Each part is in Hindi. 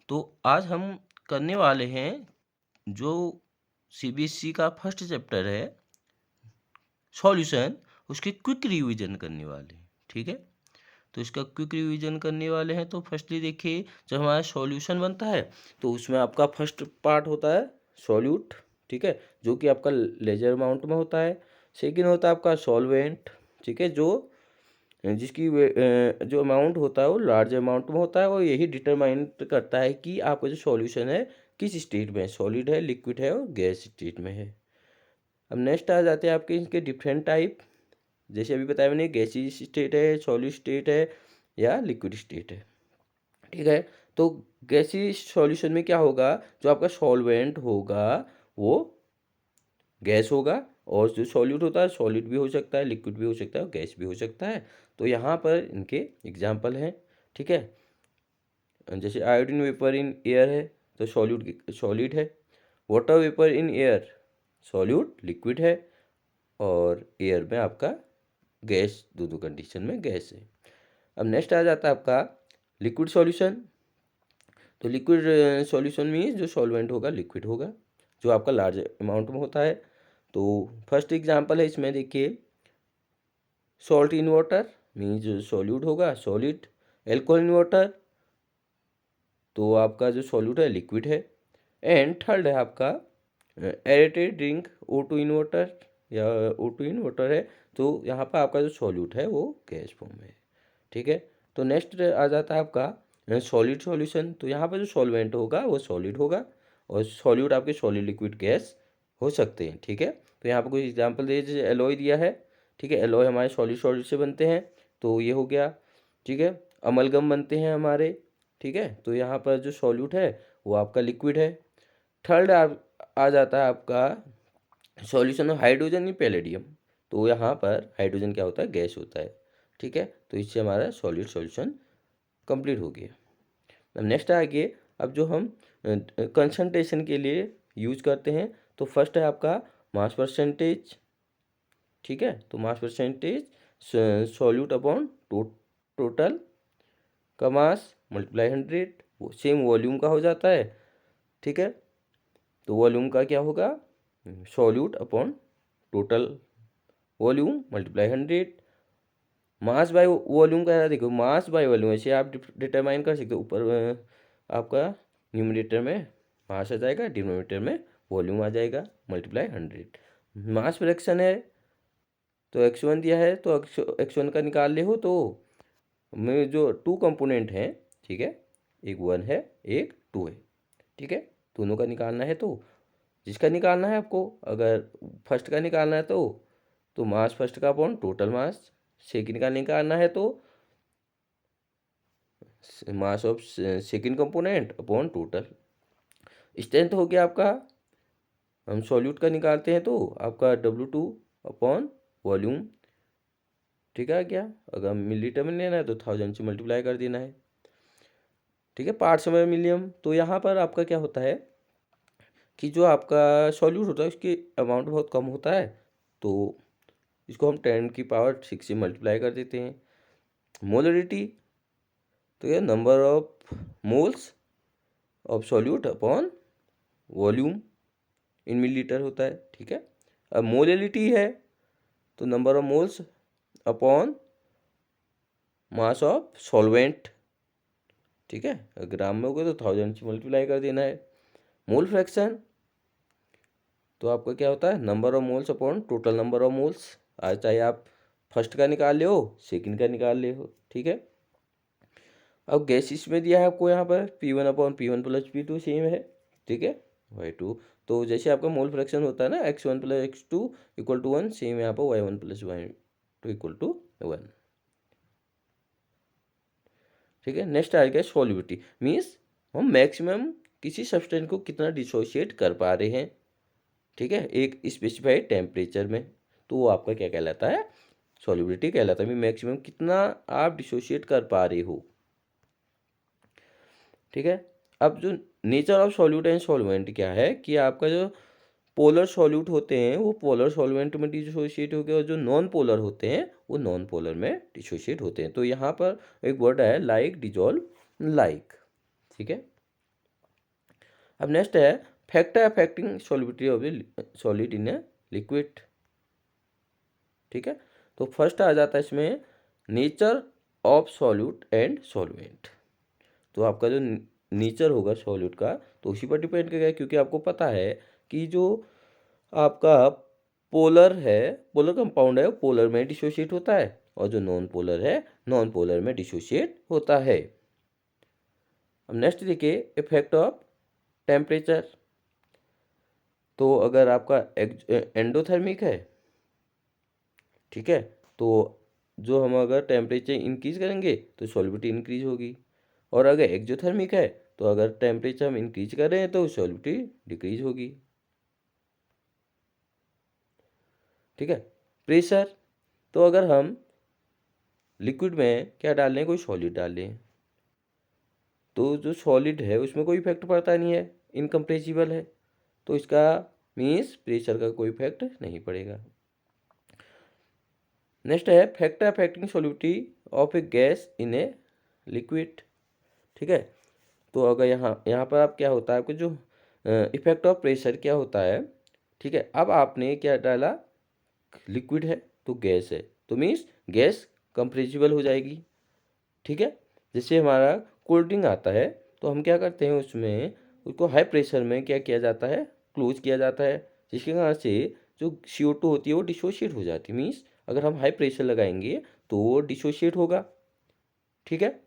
तो आज हम करने वाले हैं जो सीबीएसई का फर्स्ट चैप्टर है सॉल्यूशन, उसके क्विक रिवीजन करने वाले हैं। ठीक है, तो इसका क्विक रिवीजन करने वाले हैं। तो फर्स्टली देखिए, जब हमारा सॉल्यूशन बनता है तो उसमें आपका फर्स्ट पार्ट होता है सॉल्यूट। ठीक है, जो कि आपका लेजर अमाउंट में होता है। सेकेंड होता है आपका सॉल्वेंट। ठीक है, जो जिसकी जो अमाउंट होता है वो लार्ज अमाउंट में होता है, और यही डिटरमाइन करता है कि आपका जो सॉल्यूशन है किस स्टेट में है, सॉलिड है, लिक्विड है और गैस स्टेट में है। अब नेक्स्ट आ जाते हैं आपके इसके डिफरेंट टाइप। जैसे अभी बताया मैंने, गैसीय स्टेट है, सॉलिड स्टेट है या लिक्विड स्टेट है। ठीक है, तो गैसीय सॉल्यूशन में क्या होगा, जो आपका सॉल्वेंट होगा वो गैस होगा, और जो सॉल्यूट होता है सॉलिड भी हो सकता है, लिक्विड भी हो सकता है और गैस भी हो सकता है। तो यहाँ पर इनके एग्जाम्पल हैं। ठीक है, जैसे आयोडीन वेपर इन एयर है तो सॉलिड है। Water vapour in air solute liquid है, और एयर में आपका गैस, दो कंडीशन में गैस है। अब नेक्स्ट आ जाता है आपका लिक्विड सॉल्यूशन। तो लिक्विड सॉल्यूशन मीन्स जो सॉल्वेंट होगा लिक्विड होगा, जो आपका लार्ज अमाउंट में होता है। तो फर्स्ट एग्जांपल है इसमें, देखिए सॉल्ट इन वाटर मीन्स जो सॉल्यूट होगा सॉलिड। एल्कोहल इन वाटर तो आपका जो सॉल्यूट है लिक्विड है। एंड थर्ड है आपका aerated drink O2 in water, या O2 इन वाटर है, तो यहाँ पर आपका जो सॉल्यूट है वो गैस फॉर्म में है। ठीक है, तो नेक्स्ट आ जाता है आपका सॉलिड सॉल्यूशन। तो यहाँ पर जो सॉल्वेंट होगा वो सॉलिड होगा, और सॉल्यूट आपके सॉलिड लिक्विड गैस हो सकते हैं। ठीक है, तो यहाँ पर कुछ एग्जांपल दे, जैसे एलॉय दिया है। ठीक है, एलॉय हमारे सॉलिड सॉलिड से बनते हैं, तो ये हो गया। ठीक है, अमलगम बनते हैं हमारे। ठीक है, तो यहाँ पर जो सॉल्यूट है वो आपका लिक्विड है। थर्ड आ जाता है आपका solution of hydrogen in palladium. तो यहाँ पर हाइड्रोजन क्या होता है, गैस होता है। ठीक है, तो इससे हमारा सॉलिड सॉल्यूशन कंप्लीट हो गया। अब नेक्स्ट आगे, अब जो हम कंसंट्रेशन के लिए यूज करते हैं, तो फर्स्ट है आपका मास परसेंटेज। ठीक है, तो mass percentage solute upon total का मास मल्टीप्लाई 100, वो सेम वॉल्यूम का हो जाता है। ठीक है, तो वॉल्यूम का क्या होगा, solute upon total volume multiply 100। Mass by volume का है, देखो मास बाय वॉल्यूम ऐसे आप डिटरमाइन कर सकते हो। ऊपर आपका न्यूमरेटर में मास आ जाएगा, डिनोमिनेटर में वॉल्यूम आ जाएगा, मल्टीप्लाई 100। मास फ्रैक्शन है, तो x1 दिया है तो x1 का निकाल ले हो, तो में जो टू कंपोनेंट हैं, ठीक है, एक 1 है एक 2 है। ठीक है, दोनों का निकालना है, तो जिसका निकालना है आपको, अगर फर्स्ट का निकालना है तो मास फर्स्ट का अपॉन टोटल मास। सेकंड का निकालना है तो mass of second component upon total. Strength हो गया आपका, हम सॉल्यूट का निकालते हैं तो आपका W2 अपॉन वॉल्यूम। ठीक है, क्या अगर मिलीलीटर में लेना है तो 1000 से मल्टीप्लाई कर देना है। ठीक है, पार्ट्स में मिलियम। तो यहाँ पर आपका क्या होता है कि जो आपका सॉल्यूट होता है उसकी अमाउंट बहुत कम होता है, तो इसको हम 10⁶ से मल्टीप्लाई कर देते हैं। मोलरिटी तो ये number of moles of solute upon volume in millilitre होता है। ठीक है, अब मोलैलिटी है तो number of moles upon mass of solvent. ठीक है, ग्राम में हो गया तो 1000 से मल्टीप्लाई कर देना है। मोल फ्रैक्शन तो आपका क्या होता है, number of moles upon total number of moles. आज चाहे आप फर्स्ट का निकाल ले हो, सेकंड का निकाल ले हो। ठीक है, अब गैसेस में दिया है आपको यहाँ पर P1 upon P1 plus P2 same है। ठीक है, Y2 तो जैसे आपका मोल फ्रैक्शन होता है ना, x1 plus x2 equal to 1, same यहाँ पर y1 plus y2 equal to 1। ठीक है, नेक्स्ट आ गया सॉल्युबिलिटी, मीन्स हम मैक्सिमम किसी सब्सटेंस को कितना डिसोशिएट कर पा रहे हैं। ठीक है, एक स्पेसिफाइड टेम्परेचर में, तो वो आपका क्या कहलाता है, सॉल्युबिलिटी कहलाता है। मैक्सिमम कितना आप डिसोशिएट कर पा रहे हो। ठीक है, अब जो nature of solute and solvent क्या है कि आपका जो पोलर सॉल्यूट होते हैं वो पोलर सॉल्वेंट में डिसोशिएट हो गए, और जो नॉन पोलर होते हैं वो नॉन पोलर में डिसोशिएट होते हैं। तो यहाँ पर एक वर्ड है लाइक, डिजॉल्व, लाइक। ठीक है, अब नेक्स्ट है factor affecting solubility of solid in a liquid. ठीक है, तो फर्स्ट आ जाता है इसमें nature of solute and solvent. तो आपका जो नेचर होगा सॉल्यूट का तो उसी पर डिपेंड करेगा, क्योंकि आपको पता है कि जो आपका पोलर है, पोलर कंपाउंड है, वो पोलर में डिसोशिएट होता है, और जो नॉन पोलर है नॉन पोलर में डिसोशिएट होता है। अब नेक्स्ट देखिए इफेक्ट ऑफ टेम्परेचर। तो अगर आपका एंडोथर्मिक है, ठीक है, तो जो हम अगर टेम्परेचर इंक्रीज करेंगे तो सॉल्युबिलिटी इंक्रीज होगी, और अगर एक्जोथर्मिक है तो अगर टेम्परेचर हम इंक्रीज कर रहे हैं तो सॉल्युबिलिटी डिक्रीज होगी। ठीक है, प्रेशर, तो अगर हम लिक्विड में क्या डाल रहे हैं, कोई सॉलिड डाल रहे हैं, तो जो सॉलिड है उसमें कोई इफेक्ट पड़ता नहीं है, इनकम्प्रेसिबल है, तो इसका मीन्स प्रेशर का कोई इफेक्ट नहीं पड़ेगा। नेक्स्ट है factor affecting solubility of a gas in a liquid. ठीक है, तो अगर यहाँ पर आप क्या होता है, आपको जो इफेक्ट ऑफ प्रेशर क्या होता है, ठीक है, अब आपने क्या डाला, लिक्विड है तो गैस है, तो मीन्स गैस कंप्रेसिबल हो जाएगी। ठीक है, जैसे हमारा कोल्ड ड्रिंक आता है तो हम क्या करते हैं, उसमें उसको हाई प्रेशर में क्या किया जाता है, क्लोज किया जाता है, जिसके कारण से जो CO2 होती है वो डिसोशिएट हो जाती है। मीन्स अगर हम हाई प्रेशर लगाएंगे तो वो डिसोशिएट होगा। ठीक है,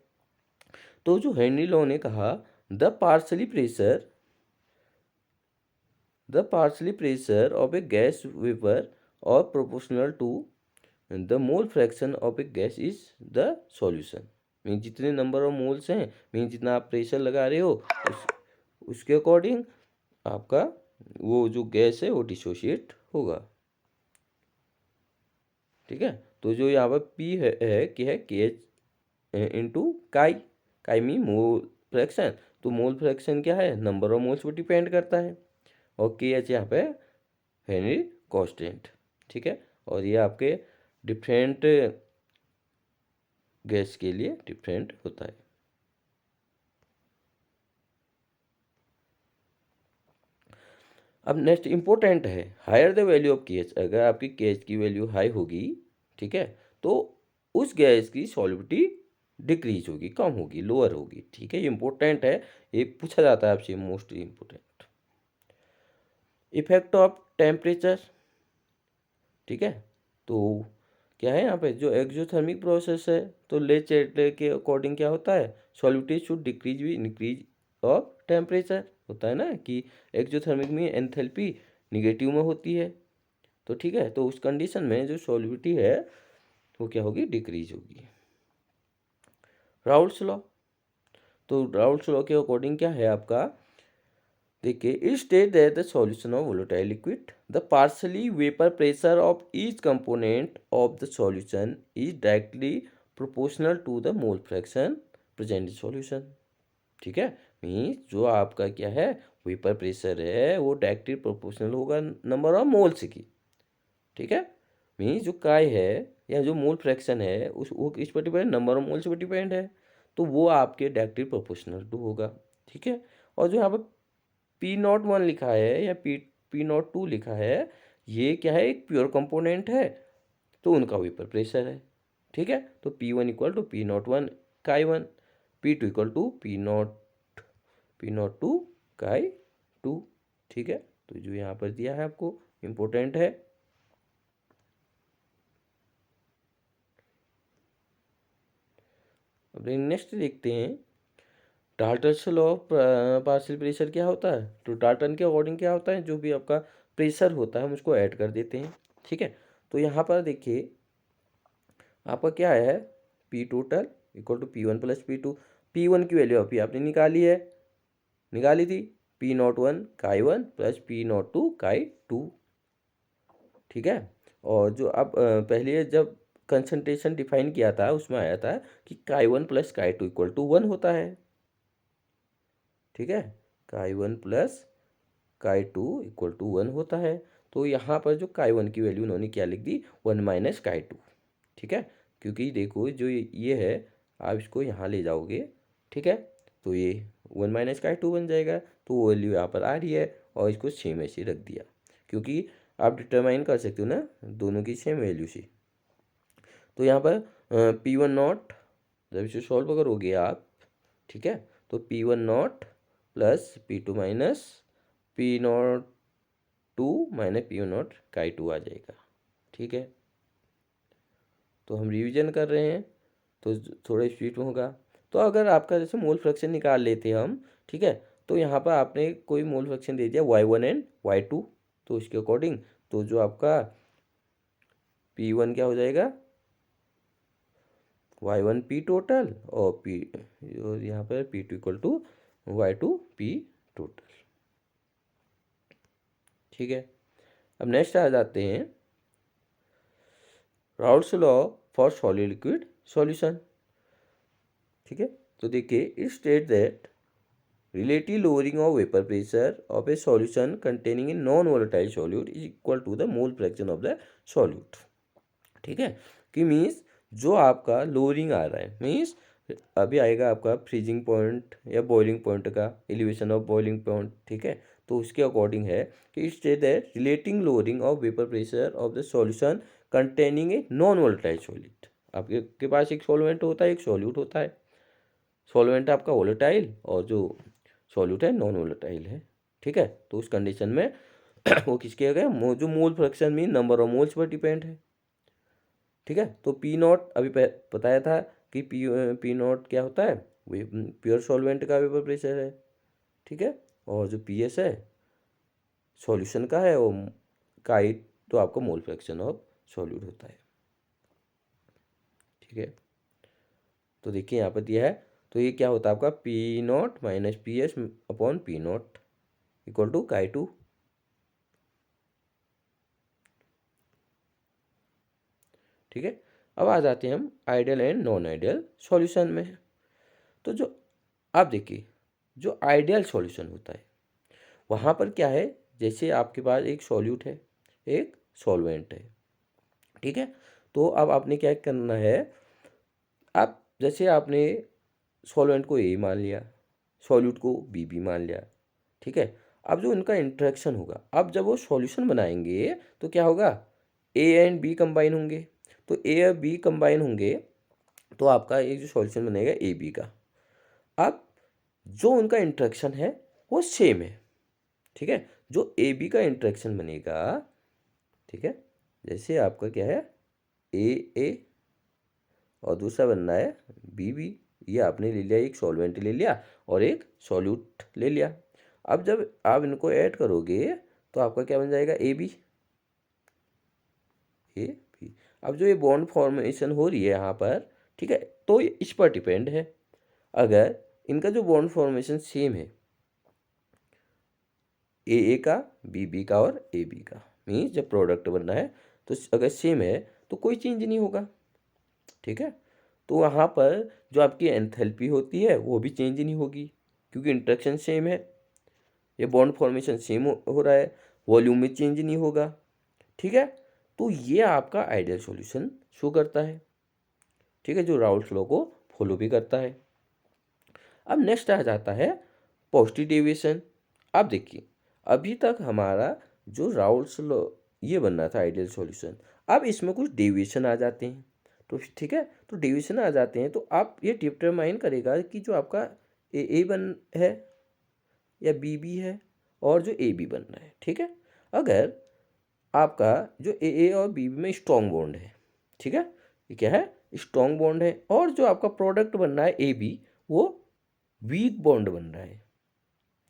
तो जो हेनरी लॉ ने कहा the partially pressure of a gas vapour और proportional to the mole fraction of a gas is the solution. Mean जितने नंबर ऑफ मोल्स हैं, मीन जितना आप प्रेशर लगा रहे हो उसके अकॉर्डिंग आपका वो जो गैस है वो डिसोशिएट होगा। ठीक है, तो जो यहाँ पर पी है कि है के एच इंटू काई, काई मीन मोल फ्रैक्शन, तो मोल फ्रैक्शन क्या है, number of moles per depend करता है, और के एच यहाँ पे हेनरी कांस्टेंट। ठीक है, और ये आपके डिफरेंट गैस के लिए डिफरेंट होता है। अब नेक्स्ट इंपॉर्टेंट है हायर द वैल्यू ऑफ के एच। अगर आपकी के एच की वैल्यू हाई होगी, ठीक है, तो उस गैस की सॉल्युबिलिटी डिक्रीज होगी, कम होगी, लोअर होगी। ठीक है, ये इंपॉर्टेंट है, ये पूछा जाता है आपसे, mostly important. Effect of temperature. ठीक है, तो क्या है यहाँ पे जो एक्सोथर्मिक प्रोसेस है, तो लेचेट के अकॉर्डिंग क्या होता है, सॉल्युबिलिटी शुड डिक्रीज भी इंक्रीज ऑफ टेम्परेचर होता है ना, कि एक्सोथर्मिक में एंथैल्पी निगेटिव में होती है, तो ठीक है, तो उस कंडीशन में जो सॉल्युबिलिटी है वो क्या होगी, डिक्रीज होगी। राउल्ट्स लॉ, तो राउल्ट्स लॉ के अकॉर्डिंग क्या है आपका, देखिए it state that the solution of volatile liquid the partially vapour pressure of each component of the solution is directly proportional to the mole fraction present in solution. ठीक है, मीन्स जो आपका क्या है वेपर प्रेशर है वो डायरेक्टली प्रोपोर्शनल होगा नंबर ऑफ मोल्स की। ठीक है, मीन्स जो काय है या जो मोल फ्रैक्शन है उस वो किस पर depend, number of moles per depend है, तो वो आपके डायरेक्टली प्रोपोर्शनल टू होगा। ठीक है, और जो यहाँ पर P01 लिखा है या P02 लिखा है, ये क्या है, एक प्योर कंपोनेंट है, तो उनका वेपर प्रेशर है। ठीक है, तो P1 इक्वल टू P01 काई 1, P2 इक्वल टू P02 काई 2। ठीक है, तो जो यहाँ पर दिया है आपको इम्पोर्टेंट है। अब नेक्स्ट देखते हैं Dalton's law of partial pressure क्या होता है। तो डाल्टन के अकॉर्डिंग क्या होता है, जो भी आपका प्रेशर होता है हम उसको ऐड कर देते हैं। ठीक है, तो यहाँ पर देखिए आपका क्या है, P total equal to P1 plus P2। P1 की वैल्यू अभी आपने निकाली थी, P01 काई 1 प्लस P02 काई 2। ठीक है, और जो अब पहले जब कंसंट्रेशन डिफाइन किया था उसमें आया था कि काई 1 प्लस काई 2 इक्वल टू 1 होता है। ठीक है, काई 1 प्लस काई 2 इक्वल टू 1 होता है, तो यहाँ पर जो काई 1 की वैल्यू उन्होंने क्या लिख दी, 1 माइनस काई 2। ठीक है, क्योंकि देखो जो ये है आप इसको यहाँ ले जाओगे, ठीक है, तो ये 1 माइनस का 2 बन जाएगा। तो वो वैल्यू यहाँ पर आ रही है और इसको सेम ऐसे रख दिया, क्योंकि आप डिटरमाइन कर सकते हो ना दोनों की सेम वैल्यू से। तो यहाँ पर P1 नॉट जब इसे सॉल्व करोगे आप, ठीक है, तो P1 not plus P2 minus P02 minus P1 not का 2 आ जाएगा। ठीक है, तो हम रिवीजन कर रहे हैं तो थोड़ा स्पीड में होगा। तो अगर आपका जैसे मोल फ्रैक्शन निकाल लेते हैं हम, ठीक है, तो यहाँ पर आपने कोई मोल फ्रैक्शन दे दिया y1 एंड y2, तो उसके अकॉर्डिंग तो जो आपका P1 क्या हो जाएगा, y1 P टोटल और यहाँ पर P2 equal to y2 P total. ठीक है, अब नेक्स्ट आ जाते हैं Raoult's law for solid liquid solution. ठीक है, तो देखिए it state that relative lowering of vapor pressure of a solution containing a non-volatile solute is equal to the mole fraction of the solute। ठीक है, कि मीन्स जो आपका लोअरिंग आ रहा है, मीन्स अभी आएगा आपका फ्रीजिंग पॉइंट या बॉइलिंग पॉइंट का एलिवेशन ऑफ बॉइलिंग पॉइंट। ठीक है, तो उसके अकॉर्डिंग है कि it state that relating lowering of vapour pressure of the solution containing a non volatile solute. आपके पास एक सॉल्वेंट होता है, एक सॉल्यूट होता है। सॉल्वेंट आपका वोलेटाइल और जो सॉल्यूट है नॉन वोलेटाइल है। ठीक है, तो उस कंडीशन में वो किसके आ गया, जो मोल फ्रैक्शन में number of moles per depend है। ठीक है, तो P0 अभी बताया था कि P0 क्या होता है, वे प्योर सॉल्वेंट का वेपर प्रेशर है। ठीक है, और जो PS है सॉल्यूशन का है, वो काई तो आपका मोल फ्रैक्शन ऑफ सॉल्यूट होता है। ठीक है, तो देखिए यहाँ पर दिया है, तो ये क्या होता है आपका P0 minus PS upon P0 equal to काई2। ठीक है, अब आ जाते हैं हम ideal and non ideal solution में। तो जो आप देखिए जो आइडियल सॉल्यूशन होता है वहाँ पर क्या है, जैसे आपके पास एक सॉल्यूट है, एक सॉल्वेंट है। ठीक है, तो अब आपने क्या करना है, आप जैसे आपने सॉल्वेंट को ए मान लिया, सॉल्यूट को बी मान लिया। ठीक है, अब जो इनका इंटरेक्शन होगा, अब जब वो सॉल्यूशन बनाएंगे तो क्या होगा, ए एंड बी कंबाइन होंगे। तो ए और बी कंबाइन होंगे तो आपका एक जो सॉल्यूशन बनेगा ए बी का। अब जो उनका इंटरेक्शन है वो सेम है। ठीक है, जो ए बी का इंटरेक्शन बनेगा, ठीक है, जैसे आपका क्या है ए और दूसरा बनना है बी। ये आपने ले लिया, एक सॉल्वेंट ले लिया और एक सॉल्यूट ले लिया। अब जब आप इनको ऐड करोगे तो आपका क्या बन जाएगा ए बी। अब जो ये बॉन्ड फॉर्मेशन हो रही है यहाँ पर, ठीक है, तो ये इस पर डिपेंड है। अगर इनका जो बॉन्ड फॉर्मेशन सेम है, ए का, बी का और ए बी का, मीन्स जब प्रोडक्ट बनना है तो अगर सेम है तो कोई चेंज नहीं होगा। ठीक है, तो वहाँ पर जो आपकी एंथैल्पी होती है वो भी चेंज नहीं होगी, क्योंकि इंटरेक्शन सेम है, ये बॉन्ड फॉर्मेशन सेम हो रहा है, वॉल्यूम में चेंज नहीं होगा। ठीक है, तो ये आपका आइडियल सॉल्यूशन शो करता है। ठीक है, जो राउल्स लॉ को फॉलो भी करता है। अब नेक्स्ट आ जाता है पॉजिटिव डेविएशन। अब देखिए अभी तक हमारा जो राउल्स लॉ ये बन रहा था आइडियल सॉल्यूशन, अब इसमें कुछ डेविएशन आ जाते हैं। तो ठीक है, तो डेविएशन आ जाते हैं तो आप ये डिटरमाइन करेगा कि जो आपका ए बन है या बी है और जो ए बी बन रहा है। ठीक है, अगर आपका जो ए और बी में स्ट्रॉन्ग बॉन्ड है, ठीक है, ये क्या है, स्ट्रॉन्ग बॉन्ड है, और जो आपका प्रोडक्ट बन रहा है ए बी वो वीक बॉन्ड बन रहा है।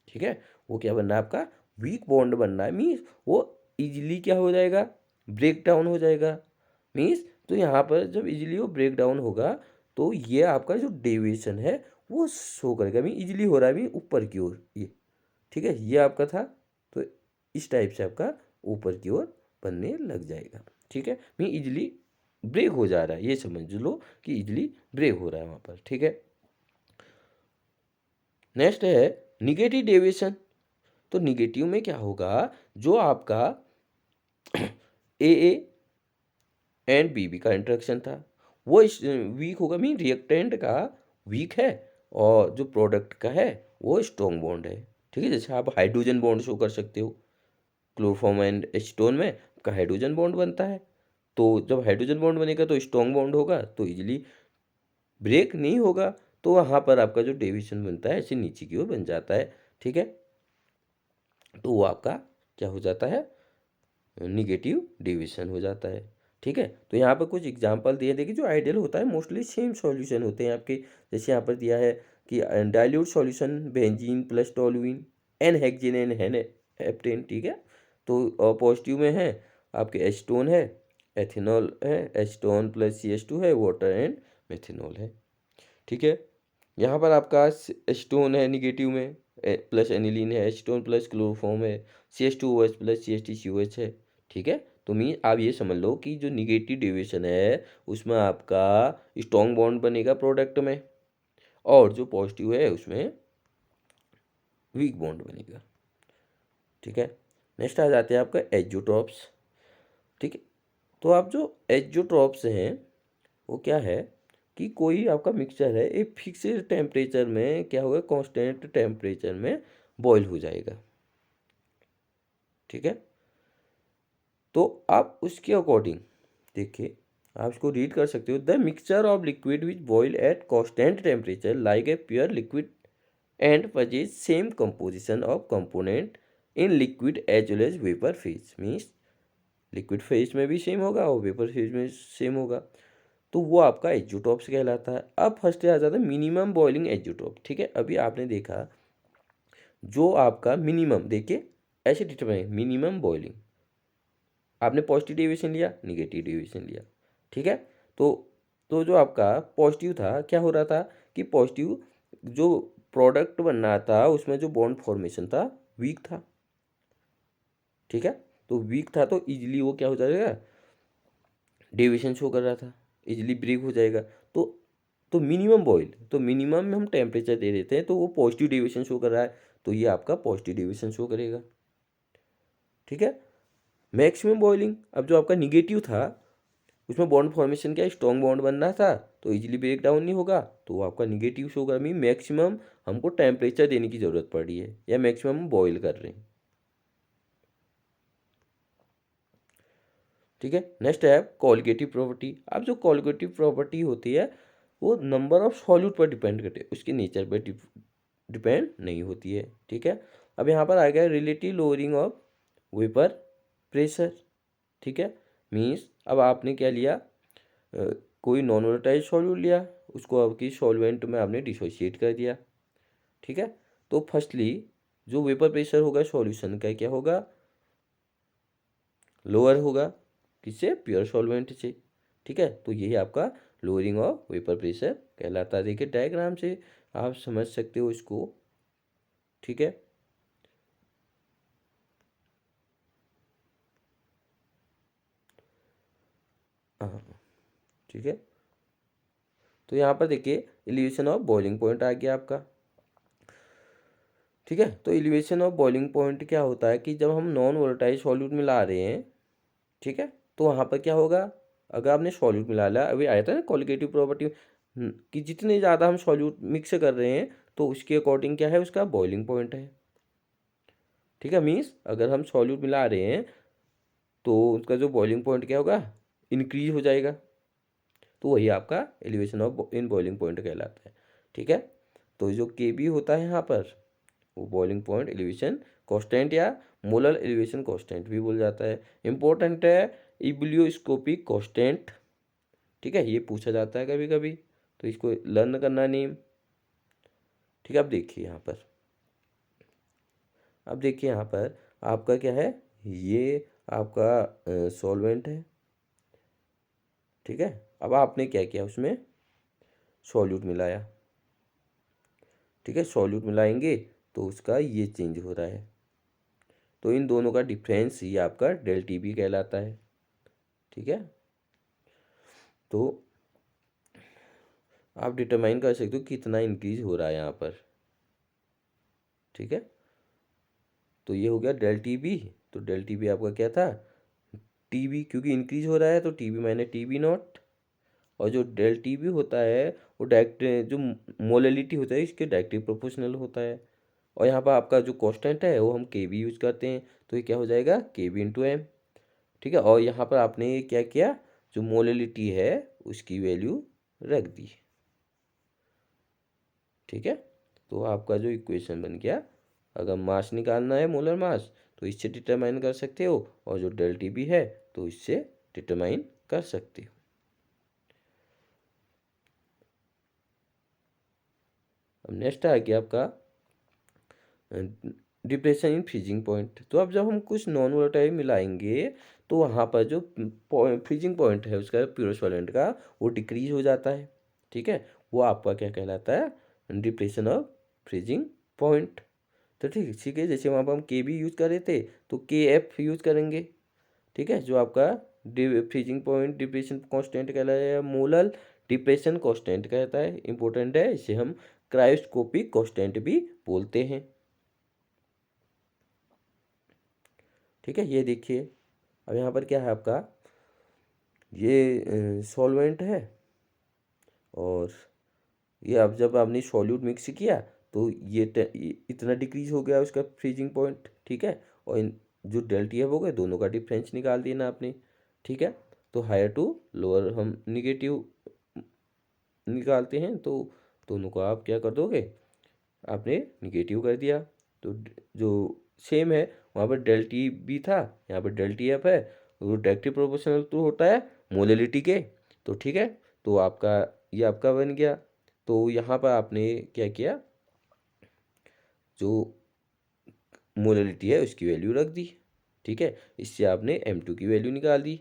ठीक है, वो क्या बन रहा है आपका वीक बॉन्ड बन रहा है, मीन्स वो इजीली क्या हो जाएगा, ब्रेक डाउन हो जाएगा। मीन्स तो यहाँ पर जब इजीली वो ब्रेक डाउन होगा तो ये आपका जो डेविएशन है वो शो करेगा, मीन इजीली हो रहा है, मीन ऊपर की ओर ये। ठीक है, ये आपका था, तो इस टाइप से आपका ऊपर की ओर बनने लग जाएगा। ठीक है, मीन इजीली ब्रेक हो जा रहा है, ये समझ लो कि इजीली ब्रेक हो रहा है वहाँ पर। ठीक है, नेक्स्ट है निगेटिव डेविएशन। तो निगेटिव में क्या होगा, जो आपका ए एंड बी का इंटरेक्शन था वो वीक होगा, मीन रिएक्टेंट का वीक है और जो प्रोडक्ट का है वो स्ट्रॉन्ग बॉन्ड है। ठीक है, जैसे आप हाइड्रोजन बॉन्ड शो कर सकते हो, क्लोरोफॉर्म एंड एसीटोन में आपका हाइड्रोजन बॉन्ड बनता है। तो जब हाइड्रोजन बॉन्ड बनेगा तो स्ट्रॉन्ग बॉन्ड होगा, तो इजीली ब्रेक नहीं होगा, तो वहाँ पर आपका जो डेविएशन बनता है ऐसे नीचे की ओर बन जाता है। ठीक है, तो वो आपका क्या हो जाता है, निगेटिव डेविएशन हो जाता है। ठीक है, तो यहाँ पर कुछ एग्जांपल दिए, देखिए जो आइडियल होता है मोस्टली सेम सॉल्यूशन होते हैं आपके। जैसे यहाँ पर दिया है कि dilute solution benzene plus toluene n hexane n hen heptane. ठीक है, तो पॉजिटिव में है आपके एसीटोन है, एथेनॉल है, एसीटोन प्लस CH2 है, वाटर एंड मेथेनॉल है। ठीक है, यहाँ पर आपका एसीटोन है निगेटिव में, प्लस एनिलीन है, एसीटोन प्लस क्लोरोफॉर्म है, CH2OH प्लस CH3COH है। ठीक है, तो आप ये समझ लो कि जो निगेटिव डेविएशन है उसमें आपका स्ट्रॉन्ग बॉन्ड बनेगा प्रोडक्ट में, और जो पॉजिटिव है उसमें वीक बॉन्ड बनेगा। ठीक है, नेक्स्ट आ जाते हैं आपका एज़ोट्रॉप्स। ठीक है, तो आप जो एज़ोट्रॉप्स हैं वो क्या है कि कोई आपका मिक्सचर है एक फिक्स्ड टेम्परेचर में क्या होगा, कांस्टेंट टेम्परेचर में बॉईल हो जाएगा। ठीक है, तो आप उसके अकॉर्डिंग देखिए, आप इसको रीड कर सकते हो, the mixture of liquid which boil at constant temperature like a pure liquid and possess same composition of component in liquid as well as vapour phase. Means liquid phase में भी सेम होगा और वेपर फेज में सेम होगा, तो वो आपका एज़ोट्रॉप्स कहलाता है। अब फर्स्ट आ जाता है मिनिमम बॉइलिंग एज़ोट्रॉप। ठीक है, अभी आपने देखा जो आपका मिनिमम, देखिए ऐसे डिटरमाइन मिनिमम बॉइलिंग, आपने पॉजिटिव डेविएशन लिया, निगेटिव डेविएशन लिया। ठीक है, तो जो आपका पॉजिटिव था क्या हो रहा था कि पॉजिटिव जो प्रोडक्ट बनना था उसमें जो बॉन्ड फॉर्मेशन था वीक था। ठीक है, तो वीक था तो इजीली वो क्या हो जाएगा, डेविएशन शो कर रहा था, इजीली ब्रेक हो जाएगा। तो मिनिमम बॉइल, तो मिनिमम में हम टेम्परेचर दे देते हैं तो वो पॉजिटिव डेविएशन शो कर रहा है, तो ये आपका पॉजिटिव डेविएशन शो करेगा। ठीक है, मैक्सिमम बॉइलिंग, अब जो आपका निगेटिव था उसमें बॉन्ड फॉर्मेशन क्या, स्ट्रॉन्ग बॉन्ड बनना था तो इजीली ब्रेक डाउन नहीं होगा, तो वो आपका निगेटिव शो कर, मीन मैक्सिमम हमको टेम्परेचर देने की ज़रूरत पड़ रही है या मैक्सिमम हम बॉयल कर रहे हैं। ठीक है, नेक्स्ट है कोलिगेटिव प्रॉपर्टी। अब जो कोलिगेटिव प्रॉपर्टी होती है वो नंबर ऑफ सॉल्यूट पर डिपेंड करते हैं, उसके नेचर पर डिपेंड नहीं होती है। ठीक है, अब यहाँ पर आ गया relative lowering of vapour pressure. ठीक है, मीन्स अब आपने क्या लिया, कोई नॉन वोलेटाइल सॉल्यूट लिया, उसको आपकी सॉल्वेंट में आपने डिसोशिएट कर दिया। ठीक है, तो फर्स्टली जो वेपर प्रेशर होगा सॉल्यूशन का क्या होगा, लोअर होगा, किससे, प्योर सॉल्वेंट से। ठीक है, तो यही आपका लोअरिंग ऑफ वेपर प्रेशर कहलाता है। देखिए डायग्राम से आप समझ सकते हो इसको। ठीक है, हाँ, ठीक है, तो यहाँ पर देखिए एलिवेशन ऑफ बॉइलिंग पॉइंट आ गया आपका। ठीक है, तो एलिवेशन ऑफ बॉइलिंग पॉइंट क्या होता है कि जब हम नॉन वोलेटाइल सॉल्यूट मिला रहे हैं, ठीक है, तो वहाँ पर क्या होगा, अगर आपने सॉल्यूट मिला लिया, अभी आया था ना कोलिगेटिव प्रॉपर्टी कि जितने ज़्यादा हम सॉल्यूट मिक्स कर रहे हैं तो उसके अकॉर्डिंग क्या है, उसका बॉइलिंग पॉइंट है। ठीक है, मीन्स अगर हम सॉल्यूट मिला रहे हैं तो उसका जो बॉइलिंग पॉइंट क्या होगा, इंक्रीज हो जाएगा, तो वही आपका elevation of in boiling point कहलाता है। ठीक है, तो जो KB होता है यहाँ पर वो बॉइलिंग पॉइंट एलिवेशन कांस्टेंट या मोलर एलिवेशन कांस्टेंट भी बोल जाता है। इंपॉर्टेंट है इबिलियोस्कोपिक कांस्टेंट। ठीक है, ये पूछा जाता है कभी कभी, तो इसको लर्न करना नेम। ठीक है, अब देखिए यहाँ पर, अब देखिए यहाँ पर आपका क्या है, ये आपका सॉल्वेंट है। ठीक है, अब आपने क्या किया, उसमें सॉल्यूट मिलाया। ठीक है, सॉल्यूट मिलाएंगे तो उसका ये चेंज हो रहा है, तो इन दोनों का डिफरेंस ये आपका डेल TB कहलाता है। ठीक है, तो आप डिटरमाइन कर सकते हो कितना इंक्रीज हो रहा है यहाँ पर। ठीक है, तो ये हो गया डेल TB, तो डेल TB आपका क्या था, TB, क्योंकि इंक्रीज हो रहा है तो TB माइनस TB नॉट, और जो डेल टी भी होता है वो डायरेक्ट जो मोलैलिटी होता है इसके डायरेक्टली प्रोपोर्शनल होता है। और यहाँ पर आपका जो कांस्टेंट है वो हम के बी यूज करते हैं, तो ये क्या हो जाएगा के बी इंटू एम। ठीक है, और यहाँ पर आपने क्या किया, जो मोलैलिटी है उसकी वैल्यू रख दी। ठीक है, तो आपका जो इक्वेशन बन गया, अगर मास निकालना है मोलर मास तो इससे डिटरमाइन कर सकते हो, और जो डेल टी बी है तो इससे डिटरमाइन कर सकते हो। अब नेक्स्ट आ गया आपका डिप्रेशन इन फ्रीजिंग पॉइंट। तो अब जब हम कुछ नॉन वोलेटाइल मिलाएंगे तो वहाँ पर जो फ्रीजिंग पॉइंट है उसका प्योर सॉल्वेंट का वो डिक्रीज हो जाता है। ठीक है, वो आपका क्या कहलाता है, डिप्रेशन ऑफ फ्रीजिंग पॉइंट। तो ठीक है, जैसे वहाँ पर हम के बी यूज कर रहे थे तो के एफ यूज करेंगे। ठीक है, जो आपका फ्रीजिंग पॉइंट डिप्रेशन कांस्टेंट कहलाया, मोलर डिप्रेशन कांस्टेंट कहता है, इंपॉर्टेंट है, इसे हम क्रायोस्कोपिक कांस्टेंट भी बोलते हैं। ठीक है, ये देखिए अब यहाँ पर क्या है आपका, ये सॉल्वेंट है, और ये अब जब आपने सॉल्यूट मिक्स किया तो ये इतना डिक्रीज हो गया उसका फ्रीजिंग पॉइंट। ठीक है, और जो डेल्टी है वो गए, दोनों का डिफरेंस निकाल दिया ना आपने। ठीक है, तो हायर टू लोअर हम निगेटिव निकालते हैं, तो दोनों को आप क्या कर दोगे, आपने निगेटिव कर दिया। तो जो सेम है वहाँ पर डेल टी बी था, यहाँ पर डेल टी एफ है, वो डायरेक्टली प्रोपोर्शनल तो होता है मोलैलिटी के। तो ठीक है, तो आपका ये आपका बन गया। तो यहाँ पर आपने क्या किया, जो मोलैलिटी है उसकी वैल्यू रख दी। ठीक है, इससे आपने एम टू की वैल्यू निकाल दी।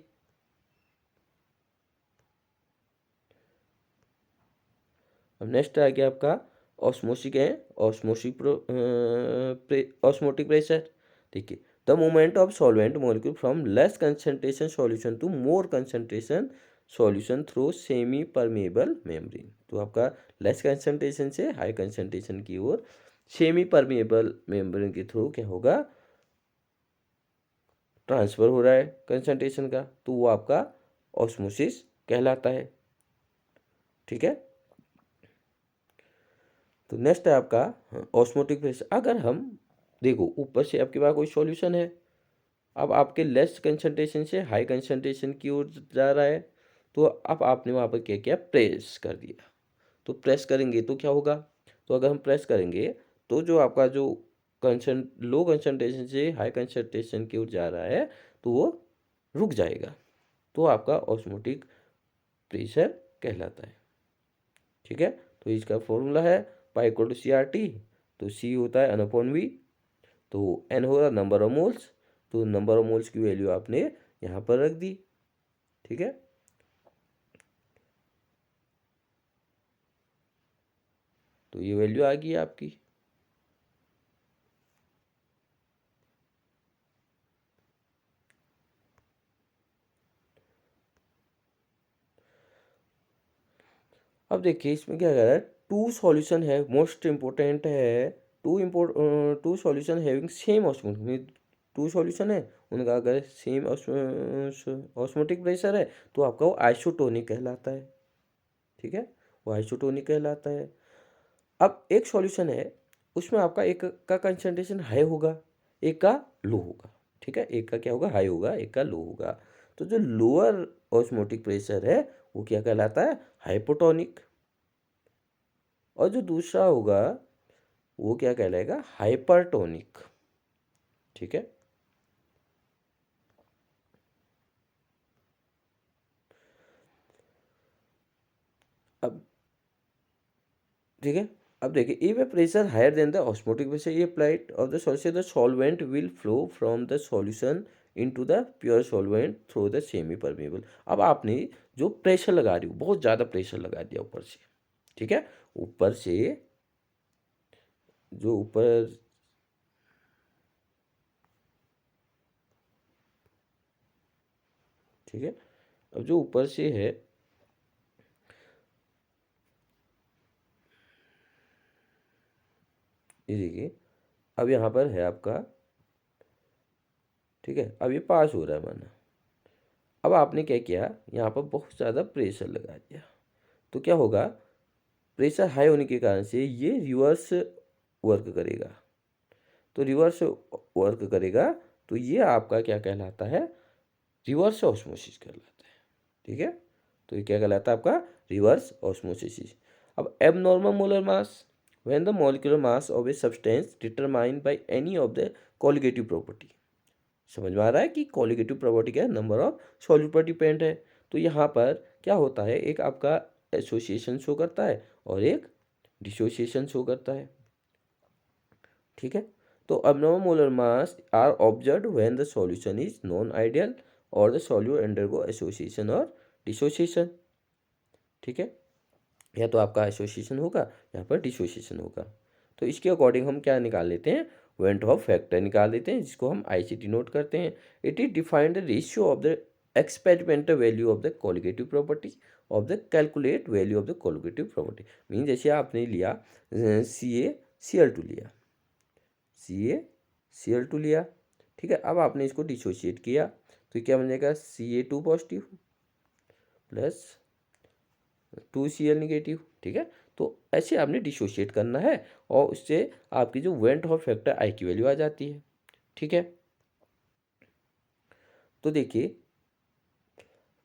अब नेक्स्ट आ गया आपका ऑस्मोसिक है, ऑस्मोटिक प्रेशर। ठीक है, the movement of solvent molecule from less concentration solution to more concentration solution through semi permeable membrane. तो आपका लेस कंसंट्रेशन से हाई कंसंट्रेशन की ओर सेमी परमेबल मेम्ब्रेन के थ्रू क्या होगा, ट्रांसफर हो रहा है कंसंट्रेशन का, तो वो आपका ऑस्मोसिस कहलाता है। ठीक है, तो नेक्स्ट है आपका ऑस्मोटिक प्रेशर। अगर हम देखो ऊपर से आपके पास कोई सॉल्यूशन है, अब आपके लेस कंसंट्रेशन से हाई कंसंट्रेशन की ओर जा रहा है, तो अब आपने वहाँ पर क्या किया, प्रेस कर दिया। तो प्रेस करेंगे तो क्या होगा, तो अगर हम प्रेस करेंगे तो जो आपका जो कंसन लो कंसंट्रेशन से हाई कंसंट्रेशन की ओर जा रहा है तो वो रुक जाएगा, तो आपका ऑस्मोटिक प्रेशर कहलाता है। ठीक है, तो इसका फॉर्मूला है pi equal to C R T. तो सी होता है एन अपॉन वी, तो एन होगा नंबर ऑफ मोल्स, तो नंबर ऑफ मोल्स की वैल्यू आपने यहाँ पर रख दी। ठीक है, तो ये वैल्यू आ गई आपकी। अब देखिए इसमें क्या कह रहा है, टू सॉल्यूशन है, मोस्ट इम्पोर्टेंट है, two solution having same osmotic, two solution है उनका अगर सेम ऑस्मोटिक प्रेशर है तो आपका वो आइसोटोनिक कहलाता है। ठीक है, वो आइसोटोनिक कहलाता है। अब एक सॉल्यूशन है उसमें आपका एक का कंसंट्रेशन हाई होगा, एक का लो होगा। ठीक है, एक का क्या होगा, हाई होगा, एक का लो होगा। तो जो लोअर ऑस्मोटिक प्रेशर है वो क्या कहलाता है, हाइपोटोनिक। और जो दूसरा होगा वो क्या कहलाएगा, हाइपरटोनिक। ठीक है, अब ठीक है, अब देखिए if a pressure higher than the osmotic pressure ये applied of the solution the solvent will flow from the solution into the pure solvent through the semi permeable. अब आपने जो प्रेशर लगा रही हो, बहुत ज़्यादा प्रेशर लगा दिया ऊपर से। ठीक है, ऊपर से जो ऊपर, ठीक है, अब जो ऊपर से है, ये देखिए अब यहाँ पर है आपका, ठीक है, अब ये पास हो रहा है माना। अब आपने क्या किया, यहाँ पर बहुत ज़्यादा प्रेशर लगा दिया, तो क्या होगा, प्रेशर हाई होने के कारण से ये रिवर्स वर्क करेगा। तो रिवर्स वर्क करेगा तो ये आपका क्या कहलाता है, रिवर्स ऑस्मोसिस कहलाता है। ठीक है, तो ये क्या कहलाता है आपका, रिवर्स ऑस्मोसिस। अब abnormal molar mass, when the molecular mass of a substance determined by any of the colligative property. समझ में आ रहा है कि कॉलिगेटिव प्रॉपर्टी क्या है, नंबर ऑफ सॉल्यूट पर डिपेंड है। तो यहाँ पर क्या होता है, एक आपका एसोसिएशन शो करता है और एक डिसोसिएशन शो करता है। ठीक है, तो abnormal molar mass are observe when the solution is non ideal और द सॉल्यूट अंडरगो एसोसिएशन और डिसोसिएशन। ठीक है, या तो आपका एसोसिएशन होगा, यहाँ पर डिसोसिएशन होगा। तो इसके अकॉर्डिंग हम क्या निकाल लेते हैं, वेंट हॉफ फैक्टर निकाल देते हैं, जिसको हम आई से डिनोट करते हैं। It is defined the ratio of the experimental value of the colligative property of the calculate value of the colligative property. Mean जैसे आपने लिया CaCl2 लिया, CaCl2 लिया। ठीक है, अब आपने इसको डिसोशिएट किया तो क्या बन जाएगा, Ca2 positive plus 2Cl negative. ठीक है, तो ऐसे आपने डिसोशिएट करना है और उससे आपकी जो वेंट हॉफ फैक्टर आई की वैल्यू आ जाती है। ठीक है, तो देखिए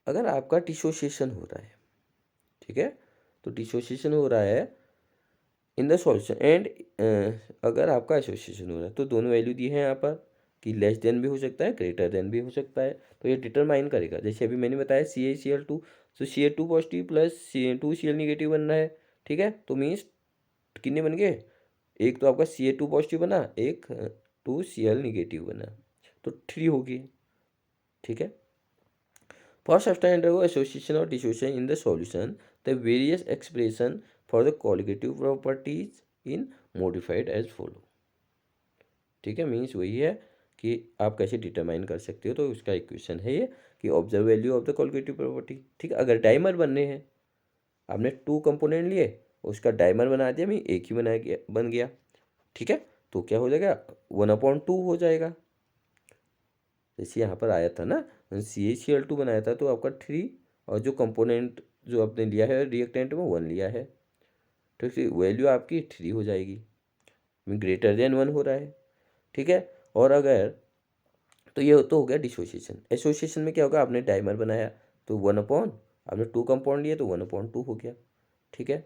अगर आपका डिसोशिएशन हो रहा है, ठीक है, तो डिसोशिएशन हो रहा है इन द सॉल्यूशन एंड अगर आपका एसोसिएशन हो रहा है तो दोनों वैल्यू दी है यहाँ पर कि लेस देन भी हो सकता है, ग्रेटर देन भी हो सकता है। तो ये डिटरमाइन करेगा, जैसे अभी मैंने बताया CaCl2, तो Ca2 positive plus 2Cl negative बनना है। ठीक है, तो मीन्स कितने बन गए, एक तो आपका Ca2 पॉजिटिव बना, एक 2Cl निगेटिव बना, तो 3 होगी। ठीक है, फॉर सब्सटेंस अंडरगो एसोसिएशन और dissociation in the solution the various expression for the colligative properties in modified as follow. ठीक है, मीन्स वही है कि आप कैसे डिटरमाइन कर सकते हो, तो उसका इक्वेशन है ये कि observe value of the colligative property. ठीक है, अगर डाइमर बनने हैं, आपने 2 कंपोनेंट लिए, उसका डाइमर बना दिया, मैं एक ही बन गया। ठीक है, तो क्या हो जाएगा, 1/2 हो जाएगा। जैसे यहाँ पर आया था ना, CaCl2 बनाया था तो आपका 3, और जो कंपोनेंट जो आपने लिया है रिएक्टेंट में 1 लिया है, तो फिर वैल्यू आपकी 3 हो जाएगी, ग्रेटर देन 1 हो रहा है। ठीक है, और अगर, तो ये तो हो गया डिसोसिएशन। एसोसिएशन में क्या होगा, आपने डाइमर बनाया तो 1/, आपने 2 कंपाउंड लिए तो 1/2 हो गया। ठीक है,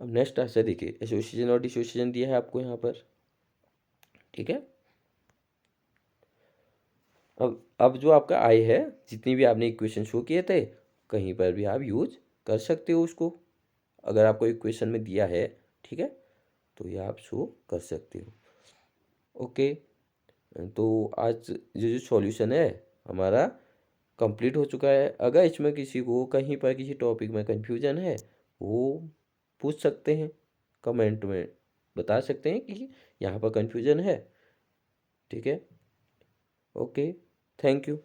अब नेक्स्ट ऐसे देखिए, एसोसिएशन और डिसोसिएशन दिया है आपको यहाँ पर। ठीक है, अब जो आपका आई है, जितनी भी आपने इक्वेशन शो किए थे, कहीं पर भी आप यूज कर सकते हो उसको, अगर आपको इक्वेशन में दिया है। ठीक है, तो ये आप शो कर सकते हो। ओके, तो आज जो सॉल्यूशन है हमारा कंप्लीट हो चुका है। अगर इसमें किसी को कहीं पर किसी टॉपिक में कन्फ्यूजन है, वो पूछ सकते हैं, कमेंट में बता सकते हैं कि यहाँ पर कन्फ्यूजन है। ठीक है, ओके, थैंक यू।